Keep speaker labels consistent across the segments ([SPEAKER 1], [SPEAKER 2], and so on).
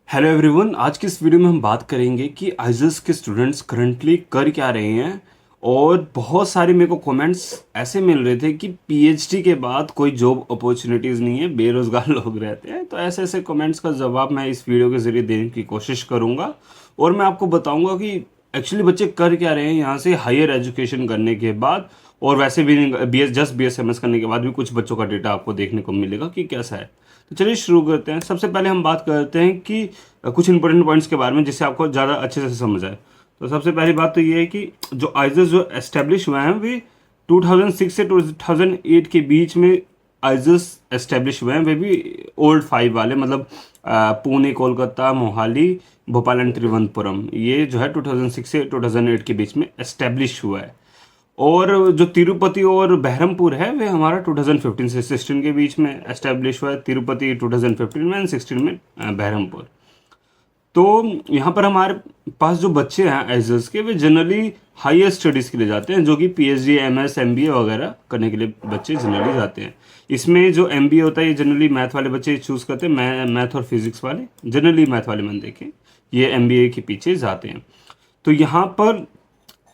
[SPEAKER 1] Hello everyone. आज की इस वीडियो में हम बात करेंगे कि आइजल्स के स्टूडेंट्स करंटली कर क्या रहे हैं। और बहुत सारे मेरे को कमेंट्स ऐसे मिल रहे थे कि पीएचडी के बाद कोई जॉब अपॉर्चुनिटीज़ नहीं है, बेरोज़गार लोग रहते हैं। तो ऐसे ऐसे कमेंट्स का जवाब मैं इस वीडियो के ज़रिए देने की कोशिश करूँगा और मैं आपको बताऊँगा कि एक्चुअली बच्चे कर क्या रहे हैं यहाँ से हायर एजुकेशन करने के बाद। और वैसे भी BSMS करने के बाद भी कुछ बच्चों का डेटा आपको देखने को मिलेगा कि कैसा है। तो चलिए शुरू करते हैं। सबसे पहले हम बात करते हैं कि कुछ इंपॉर्टेंट पॉइंट्स के बारे में जिससे आपको ज़्यादा अच्छे से समझ आए। तो सबसे पहली बात तो ये है कि जो आइजल्स जो एस्टेब्लिश हुए हैं वे 2006 से 2008 के बीच में आइजल्स एस्टेब्लिश हुए हैं। वे भी ओल्ड 5 वाले, मतलब पुणे, कोलकाता, मोहाली, भोपाल एंड त्रिवेंद्रपुरम, ये जो है 2006 से 2008 के बीच में एस्टेब्लिश हुआ है। और जो तिरुपति और बहरमपुर है वे हमारा 2015 से 16 के बीच में एस्टेब्लिश हुआ है। तिरुपति 2015 में एंड 16 में बहरमपुर। तो यहाँ पर हमारे पास जो बच्चे हैं आइजल्स के, वे जनरली हायर स्टडीज़ के लिए जाते हैं, जो कि पीएचडी, एमएस, एमबीए वगैरह करने के लिए बच्चे जनरली जाते हैं। इसमें जो एमबीए होता है ये जनरली मैथ वाले बच्चे चूज़ करते हैं, मैथ और फिजिक्स वाले, जनरली मैथ वाले मैंने देखे ये एमबीए के पीछे जाते हैं। तो यहाँ पर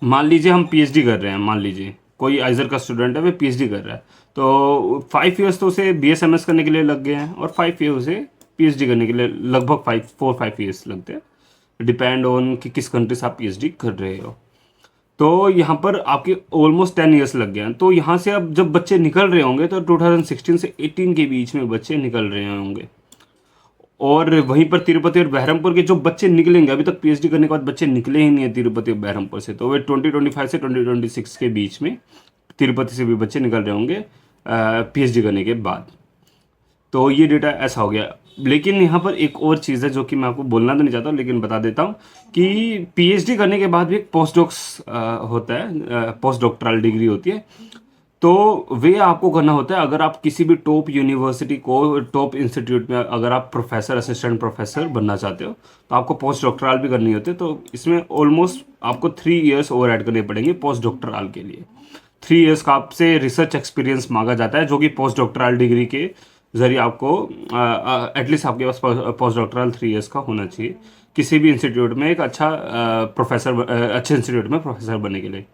[SPEAKER 1] मान लीजिए हम पीएचडी कर रहे हैं, मान लीजिए कोई आइजर का स्टूडेंट है, वे पीएचडी कर रहा है, तो 5 ईयर्स तो उसे बीएसएमएस करने के लिए लग गए हैं और 5 ईयर उसे पीएचडी करने के लिए लगभग 4-5 ईयर्स लगते हैं, डिपेंड ऑन कि किस कंट्री से आप पीएचडी कर रहे हो। तो यहाँ पर आपके ऑलमोस्ट 10 ईयर्स लग गए हैं। तो यहाँ से अब जब बच्चे निकल रहे होंगे तो 2016 से 18 के बीच में बच्चे निकल रहे होंगे। और वहीं पर तिरुपति और बहरमपुर के जो बच्चे निकलेंगे, अभी तक पीएचडी करने के बाद बच्चे निकले ही नहीं है तिरुपति और बहरमपुर से, तो वे 2025 से 2026 के बीच में तिरुपति से भी बच्चे निकल रहे होंगे पीएचडी करने के बाद। तो ये डेटा ऐसा हो गया। लेकिन यहाँ पर एक और चीज़ है जो कि मैं आपको बोलना तो नहीं चाहता लेकिन बता देता हूँ कि पीएचडी करने के बाद भी एक पोस्ट डॉक्स होता है, पोस्ट डॉक्टरल डिग्री होती है। तो वे आपको करना होता है अगर आप किसी भी टॉप यूनिवर्सिटी को, टॉप इंस्टीट्यूट में अगर आप प्रोफेसर, असिस्टेंट प्रोफेसर बनना चाहते हो तो आपको पोस्ट डॉक्टरल भी करनी होती है। तो इसमें ऑलमोस्ट आपको 3 ईयर्स और ऐड करने पड़ेंगे पोस्ट डॉक्टरल के लिए। 3 ईयर्स का आपसे रिसर्च एक्सपीरियंस मांगा जाता है, जो कि पोस्ट डॉक्टरल डिग्री के जरिए आपको एटलीस्ट आपके पास पोस्ट डॉक्टरल 3 ईयर्स का होना चाहिए किसी भी इंस्टीट्यूट में, एक अच्छा प्रोफेसर, अच्छे इंस्टीट्यूट में प्रोफेसर बनने के लिए।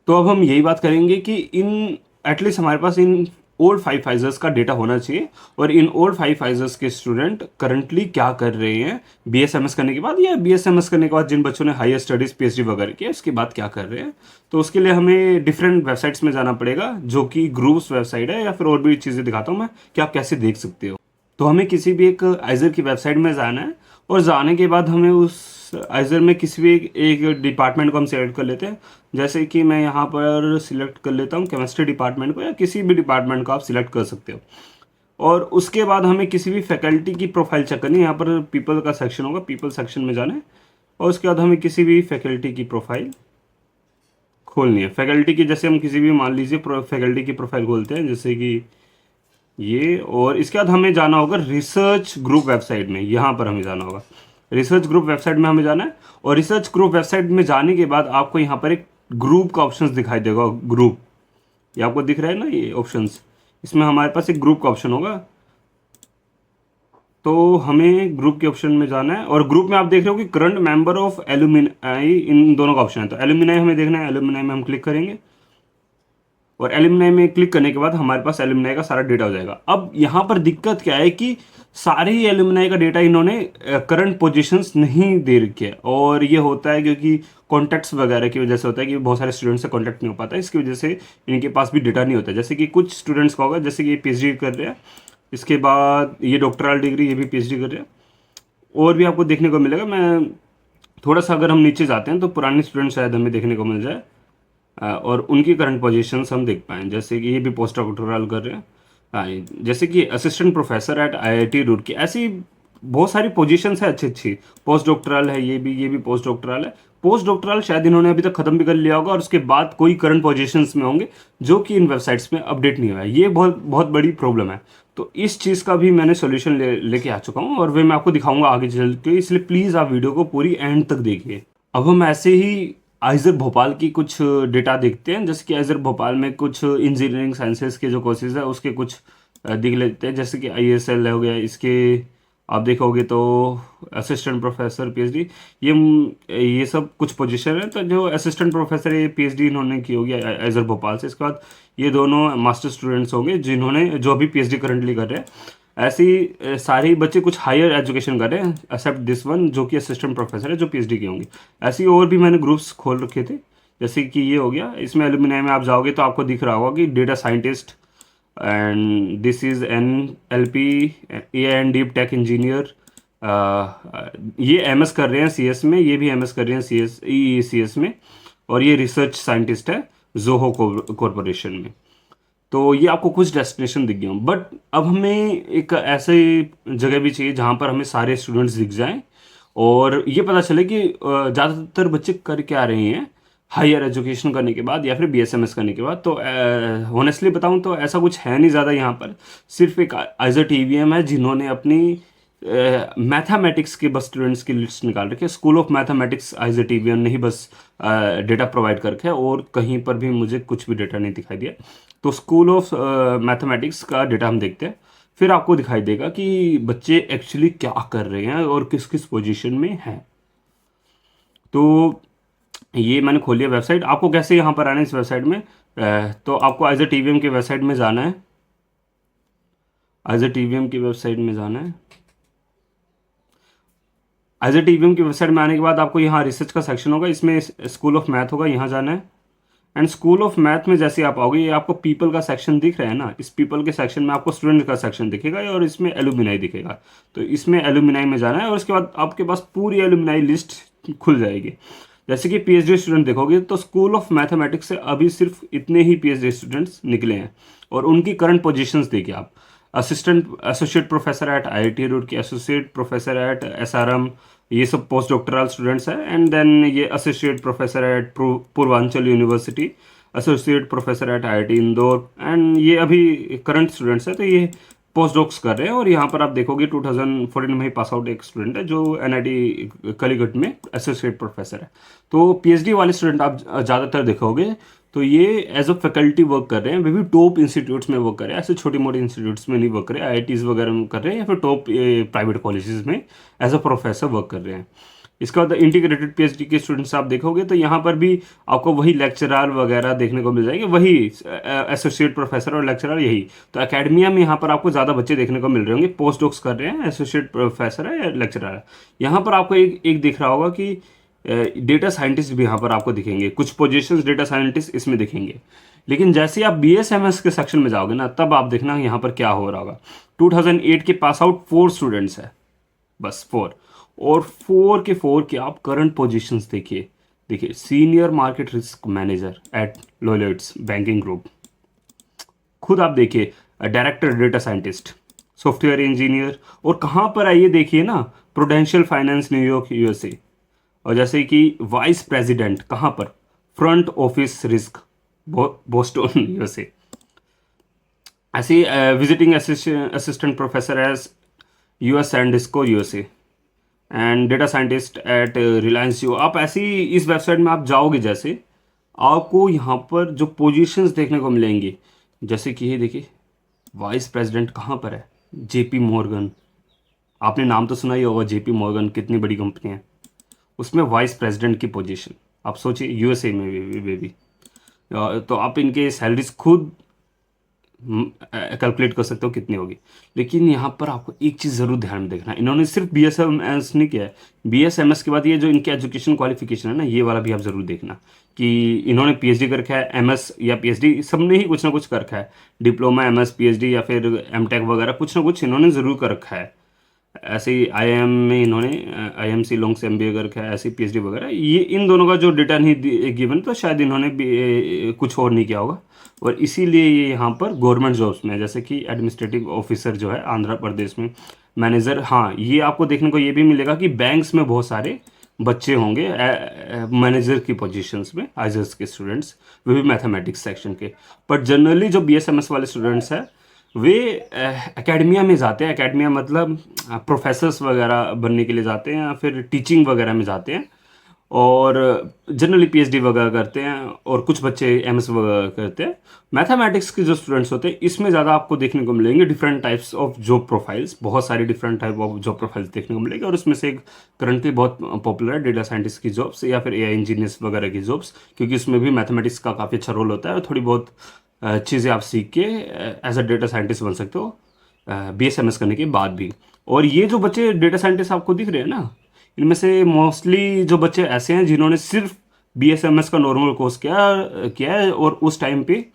[SPEAKER 1] तो अब हम यही बात करेंगे कि इन एटलीस्ट हमारे पास इन ओल्ड 5 आइजर्स का डेटा होना चाहिए और इन ओल्ड 5 आइजर्स के स्टूडेंट करंटली क्या कर रहे हैं बीएसएमएस करने के बाद, या बीएसएमएस करने के बाद जिन बच्चों ने हायर स्टडीज़ पीएचडी वगैरह किया उसके बाद क्या कर रहे हैं। तो उसके लिए हमें डिफरेंट वेबसाइट्स में जाना पड़ेगा, जो कि ग्रुप्स वेबसाइट है, या फिर और भी चीज़ें दिखाता हूँ मैं कि आप कैसे देख सकते हो। तो हमें किसी भी एक आइजर की वेबसाइट में जाना है और जाने के बाद हमें उस आइजर में किसी भी एक डिपार्टमेंट को हम सेलेक्ट कर लेते हैं। जैसे कि मैं यहाँ पर सिलेक्ट कर लेता हूँ केमिस्ट्री डिपार्टमेंट को, या किसी भी डिपार्टमेंट को आप सिलेक्ट कर सकते हो। और उसके बाद हमें किसी भी फैकल्टी की प्रोफाइल चेक करनी है। यहाँ पर पीपल का सेक्शन होगा, पीपल सेक्शन में जाना है और उसके बाद हमें किसी भी फैकल्टी की प्रोफाइल खोलनी है। फैकल्टी की जैसे हम किसी भी, मान लीजिए फैकल्टी की प्रोफाइल खोलते हैं जैसे कि ये, और इसके बाद हमें जाना होगा रिसर्च ग्रुप वेबसाइट में। यहाँ पर हमें जाना होगा रिसर्च ग्रुप वेबसाइट में हमें जाना है। और रिसर्च ग्रुप वेबसाइट में जाने के बाद आपको यहाँ पर एक ग्रुप का ऑप्शंस दिखाई देगा। ग्रुप, ये आपको दिख रहा है ना ये ऑप्शंस, इसमें हमारे पास एक ग्रुप का ऑप्शन होगा। तो हमें ग्रुप के ऑप्शन में जाना है और ग्रुप में आप देख रहे हो कि करंट मेंबर ऑफ एलुमिनाई, इन दोनों का ऑप्शन है। तो एलुमिनाई हमें देखना है, एलुमिनाई में हम क्लिक करेंगे और एलुमनाई में क्लिक करने के बाद हमारे पास एलुमनाई का सारा डेटा हो जाएगा। अब यहाँ पर दिक्कत क्या है कि सारे ही एलुमनाई का डेटा इन्होंने करंट पोजीशंस नहीं दे रखे है। और ये होता है क्योंकि कॉन्टैक्ट्स वगैरह की वजह से होता है कि बहुत सारे स्टूडेंट्स से कॉन्टैक्ट नहीं हो पाता है, इसकी वजह से इनके पास भी डेटा नहीं होता है। जैसे कि कुछ स्टूडेंट्स का होगा, जैसे कि ये पीएचडी कर रहे हैं, इसके बाद ये डॉक्टरल डिग्री, ये भी पीएचडी कर रहे हैं, और भी आपको देखने को मिलेगा। मैं थोड़ा सा अगर हम नीचे जाते हैं तो पुराने स्टूडेंट शायद हमें देखने को मिल जाए और उनकी करंट पोजीशंस हम देख पाएँ। जैसे कि ये भी पोस्ट डॉक्टरल कर रहे हैं, जैसे कि assistant professor at IIT Roorkee, ऐसी बहुत सारी पोजीशंस है अच्छी अच्छी। पोस्ट डॉक्टरल है, ये भी पोस्ट डॉक्टरल है। पोस्ट डॉक्टरल शायद इन्होंने अभी तक खत्म भी कर लिया होगा और उसके बाद कोई करंट पोजीशंस में होंगे जो कि इन वेबसाइट्स में अपडेट नहीं हुआ है। ये बहुत बहुत बड़ी प्रॉब्लम है। तो इस चीज़ का भी मैंने सोल्यूशन लेके आ चुका हूँ और वे मैं आपको दिखाऊंगा आगे चल के, इसलिए प्लीज़ आप वीडियो को पूरी एंड तक देखिए। अब हम ऐसे ही आइजर भोपाल की कुछ डेटा देखते हैं। जैसे कि आइजर भोपाल में कुछ इंजीनियरिंग साइंसेज के जो कोर्सेज है उसके कुछ देख लेते हैं। जैसे कि आईएसएल हो गया, इसके आप देखोगे तो असिस्टेंट प्रोफेसर पीएचडी, ये सब कुछ पोजीशन है। तो जो असिस्टेंट प्रोफेसर ये पीएचडी इन्होंने की होगी एजर भोपाल से। इसके बाद ये दोनों मास्टर स्टूडेंट्स होंगे जिन्होंने जो अभी पीएचडी करंटली कर रहे हैं। ऐसे ही सारे बच्चे कुछ हायर एजुकेशन कर रहे हैं एक्सेप्ट दिस वन जो कि असिस्टेंट प्रोफेसर है जो पीएचडी के होंगे। ऐसे ही और भी मैंने ग्रुप्स खोल रखे थे, जैसे कि ये हो गया। इसमें एलुमिनाई में आप जाओगे तो आपको दिख रहा होगा कि data scientist, and this is an L P A and deep tech engineer. ये एमएस कर रहे हैं सीएस में, ये भी एमएस कर रहे हैं सीएस ई सीएस में, और ये रिसर्च साइंटिस्ट है जोहो कॉरपोरेशन में। तो ये आपको कुछ डेस्टिनेशन दिख गए हों, बट अब हमें एक ऐसे जगह भी चाहिए जहाँ पर हमें सारे स्टूडेंट्स दिख जाएं और ये पता चले कि ज़्यादातर बच्चे कर क्या रहे हैं हायर एजुकेशन करने के बाद या फिर बीएसएमएस करने के बाद। तो ऑनेस्टली बताऊं तो ऐसा कुछ है नहीं ज़्यादा यहाँ पर। सिर्फ एक आइजर टीवीएम है जिन्होंने अपनी मैथमेटिक्स के बस स्टूडेंट्स की लिस्ट निकाल रखी है। स्कूल ऑफ मैथमेटिक्स आइजर टीवीएम ने ही बस डेटा प्रोवाइड कर रखा है और कहीं पर भी मुझे कुछ भी डेटा नहीं दिखाई दिया। तो स्कूल ऑफ मैथमेटिक्स का डेटा हम देखते हैं, फिर आपको दिखाई देगा कि बच्चे एक्चुअली क्या कर रहे हैं और किस किस पोजीशन में हैं। तो ये मैंने खोल लिया वेबसाइट। आपको कैसे यहाँ पर आना है इस वेबसाइट में? तो आपको एज ए टीवीएम की वेबसाइट में जाना है। एज ए टीवीएम की वेबसाइट में जाना है। एज ए टीवीएम की वेबसाइट में आने के बाद आपको यहाँ रिसर्च का सेक्शन होगा, इसमें स्कूल ऑफ मैथ होगा, यहाँ जाना है। एंड स्कूल ऑफ मैथ में जैसे आप आओगे, ये आपको पीपल का सेक्शन दिख रहा है ना, इस पीपल के सेक्शन में आपको स्टूडेंट का सेक्शन दिखेगा और इसमें एलुमिनाई दिखेगा। तो इसमें एलुमिनाई में जाना है और उसके बाद आपके पास पूरी एलुमिनाई लिस्ट खुल जाएगी। जैसे कि पीएचडी स्टूडेंट देखोगे तो स्कूल ऑफ मैथमेटिक्स से अभी सिर्फ इतने ही पीएचडी स्टूडेंट्स निकले हैं और उनकी करंट पोजीशंस देखिए आप। Assistant associate professor at IIT Roorkee, associate professor at SRM, ये सब पोस्ट डॉक्टरल स्टूडेंट्स हैं। एंड देन ये associate professor at Purvanchal university, associate professor at IIT Indore, and ये अभी करंट स्टूडेंट्स हैं। तो ये पोस्ट डॉक्स कर रहे हैं। और यहाँ पर आप देखोगे 2014 में ही पास आउट एक स्टूडेंट है जो एनआईटी कलीकट में एसोसिएट प्रोफेसर है। तो पीएचडी वाले स्टूडेंट आप ज़्यादातर देखोगे तो ये एज अ फैकल्टी वर्क कर रहे हैं, वे भी टॉप इंस्टीट्यूट्स में वर्क कर रहे हैं, ऐसे छोटी मोटी इंस्टीट्यूट्स में नहीं वर्क कर रहे हैं, आईआईटीज़ वगैरह में कर रहे हैं या फिर टॉप प्राइवेट कॉलेजेस में एज अ प्रोफेसर वर्क कर रहे हैं। इसके बाद इंटीग्रेटेड पीएचडी के स्टूडेंट्स आप देखोगे तो यहाँ पर भी आपको वही लेक्चरर वगैरह देखने को मिल जाएंगे, वही एसोसिएट प्रोफेसर और लेक्चरर यही। तो एकेडमिया में यहाँ पर आपको ज़्यादा बच्चे देखने को मिल रहे होंगे, पोस्ट डॉक्स कर रहे हैं, एसोसिएट प्रोफेसर है या लेक्चरर है। यहाँ पर आपको एक दिख रहा होगा कि डेटा साइंटिस्ट भी यहाँ पर आपको दिखेंगे, कुछ पोजीशंस डेटा साइंटिस्ट इसमें दिखेंगे। लेकिन जैसे आप बीएसएमएस के सेक्शन में जाओगे ना, तब आप देखना यहाँ पर क्या हो रहा होगा। 2008 के पास आउट 4 स्टूडेंट्स है, बस 4, और 4 के 4 के आप करंट पोजीशंस देखिए। देखिए senior market risk manager at Lloyds banking group, खुद आप देखिए director data scientist, software engineer, और कहाँ पर आइए देखिए ना, प्रूडेंशियल फाइनेंस न्यूयॉर्क यूएसए। और जैसे कि वाइस प्रेसिडेंट कहाँ पर, front office risk Boston USA. ऐसे visiting assistant professor as US and disco USA, and data scientist at Reliance Jio. आप ऐसी इस वेबसाइट में आप जाओगे जैसे, आपको यहाँ पर जो पोजीशंस देखने को मिलेंगी, जैसे कि ये देखिए वाइस प्रेसिडेंट कहाँ पर है, जेपी मॉर्गन। आपने नाम तो सुना ही होगा, जेपी मॉर्गन कितनी बड़ी कंपनी है, उसमें वाइस प्रेसिडेंट की पोजीशन। आप सोचिए यूएसए में भी। तो आप इनके सैलरीज खुद कैलकुलेट कर सकते हो कितनी होगी। लेकिन यहाँ पर आपको एक चीज़ ज़रूर ध्यान में देखना है, इन्होंने सिर्फ बीएसएमएस नहीं किया है, बीएसएमएस के बाद ये जो इनके एजुकेशन क्वालिफिकेशन है ना, ये वाला भी आप ज़रूर देखना कि इन्होंने पीएचडी कर रखा है, एमएस या पीएचडी, सब ने ही कुछ ना कुछ कर रखा है, डिप्लोमा, एमएस, पीएचडी या फिर एमटेक वगैरह कुछ ना कुछ इन्होंने ज़रूर कर रखा है। ऐसे ही आईआईएम में इन्होंने आईएमसी लोंग से एमबीए कर रखा है, ऐसे पीएचडी वगैरह। ये इन दोनों का जो डेटा नहीं गिवन, तो शायद इन्होंने भी कुछ और नहीं किया होगा, और इसीलिए ये यहाँ पर गवर्नमेंट जॉब्स में है, जैसे कि एडमिनिस्ट्रेटिव ऑफिसर जो है आंध्र प्रदेश में, मैनेजर। हाँ, ये आपको देखने को ये भी मिलेगा कि बैंक्स में बहुत सारे बच्चे होंगे मैनेजर की पोजीशंस में, आइजर्स के स्टूडेंट्स, वे भी मैथमेटिक्स सेक्शन के। बट जनरली जो बीएसएमएस वाले स्टूडेंट्स हैं वे एकेडमिया में जाते हैं। एकेडमिया मतलब प्रोफेसर्स वगैरह बनने के लिए जाते हैं या फिर टीचिंग वगैरह में जाते हैं। और जनरली पीएचडी वगैरह करते हैं, और कुछ बच्चे एमएस वगैरह करते हैं। मैथमेटिक्स के जो स्टूडेंट्स होते हैं इसमें ज़्यादा आपको देखने को मिलेंगे different types of job profiles, बहुत सारी different type of job profiles देखने को मिलेंगे। और उसमें से एक करंटली बहुत पॉपुलर है डेटा साइंटिस्ट की जॉब्स या फिर एआई इंजीनियर्स वगैरह की जॉब्स, क्योंकि उसमें भी मैथमेटिक्स का काफ़ी अच्छा रोल होता है और थोड़ी बहुत चीज़ें आप सीख के एज अ डेटा साइंटिस्ट बन सकते हो बीएसएमएस करने के बाद भी। और ये जो बच्चे डेटा साइंटिस्ट आपको दिख रहे हैं ना, इनमें से मोस्टली जो बच्चे ऐसे हैं जिन्होंने सिर्फ बीएसएमएस का नॉर्मल कोर्स किया है, और उस टाइम पे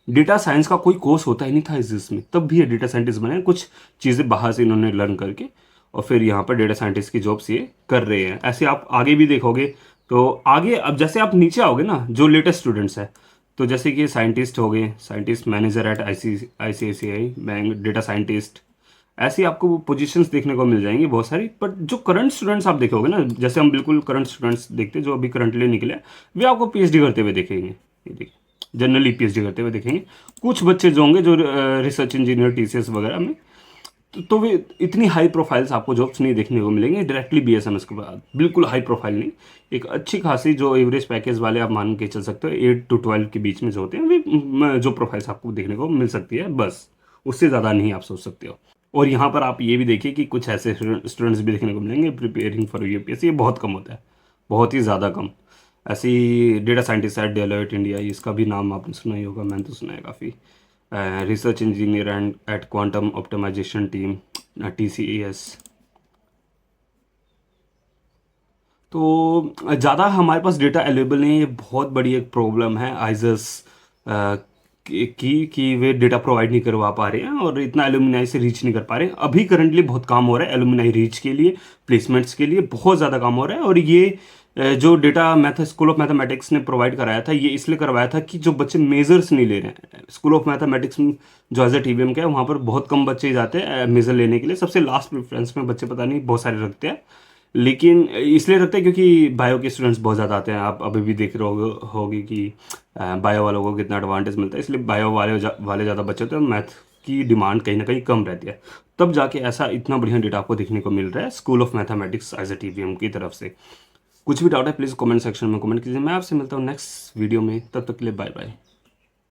[SPEAKER 1] डेटा साइंस का कोई कोर्स होता ही नहीं था इसमें, तब भी ये डेटा साइंटिस्ट बने। कुछ चीज़ें बाहर से इन्होंने लर्न करके और फिर यहाँ पर डेटा साइंटिस्ट की जॉब्स ये कर रहे हैं। ऐसे आप आगे भी देखोगे तो आगे, अब जैसे आप नीचे आओगे ना, जो लेटेस्ट स्टूडेंट्स हैं, तो जैसे कि साइंटिस्ट हो गए, scientist manager eight ICICI bank, data scientist, ऐसी आपको पोजीशंस देखने को मिल जाएंगी बहुत सारी। बट जो करंट स्टूडेंट्स आप देखोगे ना, जैसे हम बिल्कुल करंट स्टूडेंट्स देखते हैं जो अभी करंटली निकले हैं, वे आपको पीएचडी करते हुए देखेंगे। ये देखिए, जनरली पीएचडी करते हुए देखेंगे। कुछ बच्चे जो होंगे जो रिसर्च इंजीनियर टीसीएस वगैरह में, तो वे इतनी हाई प्रोफाइल्स आपको जॉब्स नहीं देखने को मिलेंगे डायरेक्टली बीएसएमएस के बाद, बिल्कुल हाई प्रोफाइल नहीं। एक अच्छी खासी जो एवरेज पैकेज वाले आप मान के चल सकते हो 8 to 12 के बीच में जो होते हैं, वे जो प्रोफाइल्स आपको देखने को मिल सकती है, बस उससे ज़्यादा नहीं आप सोच सकते हो। और यहाँ पर आप ये भी देखिए कि कुछ ऐसे स्टूडेंट्स भी देखने को मिलेंगे प्रिपेयरिंग फॉर यूपीएससी, ये बहुत कम होता है, बहुत ही ज़्यादा कम। ऐसी डेटा साइंटिस्ट है डेलोइट इंडिया, इसका भी नाम आपने सुना ही होगा, मैंने तो सुना है काफ़ी। Research engineer and at quantum optimisation team, TCS. तो ज़्यादा हमारे पास डेटा अवेलेबल नहीं है, ये बहुत बड़ी एक प्रॉब्लम है आइजस कि वे डेटा प्रोवाइड नहीं करवा पा रहे हैं और इतना एलुमनाई से रीच नहीं कर पा रहे हैं। अभी करंटली बहुत काम हो रहा है एलुमनाई रीच के लिए, प्लेसमेंट्स के लिए बहुत ज़्यादा काम हो रहा है। और ये जो डेटा स्कूल ऑफ मैथमेटिक्स ने प्रोवाइड कराया था, ये इसलिए करवाया था कि जो बच्चे मेजर्स नहीं ले रहे हैं, स्कूल ऑफ मैथमेटिक्स जो एज ए टीवीएम का है, वहाँ पर बहुत कम बच्चे जाते हैं मेजर लेने के लिए। सबसे लास्ट प्रेफरेंस में बच्चे पता नहीं बहुत सारे रखते हैं, लेकिन इसलिए रखते हैं क्योंकि बायो के स्टूडेंट्स बहुत ज़्यादा आते हैं। आप अभी भी देख रहे होगे कि बायो वालों को कितना एडवांटेज मिलता है, इसलिए बायो वाले ज़्यादा बच्चे होते हैं, मैथ की डिमांड कहीं ना कहीं कम रहती है। तब जाके ऐसा इतना बढ़िया डेटा आपको देखने को मिल रहा है school of mathematics as a TVM की तरफ से। कुछ भी डाउट है प्लीज़ कमेंट सेक्शन में कमेंट कीजिए। मैं आपसे मिलता हूँ नेक्स्ट वीडियो में, तब तक के लिए बाय बाय।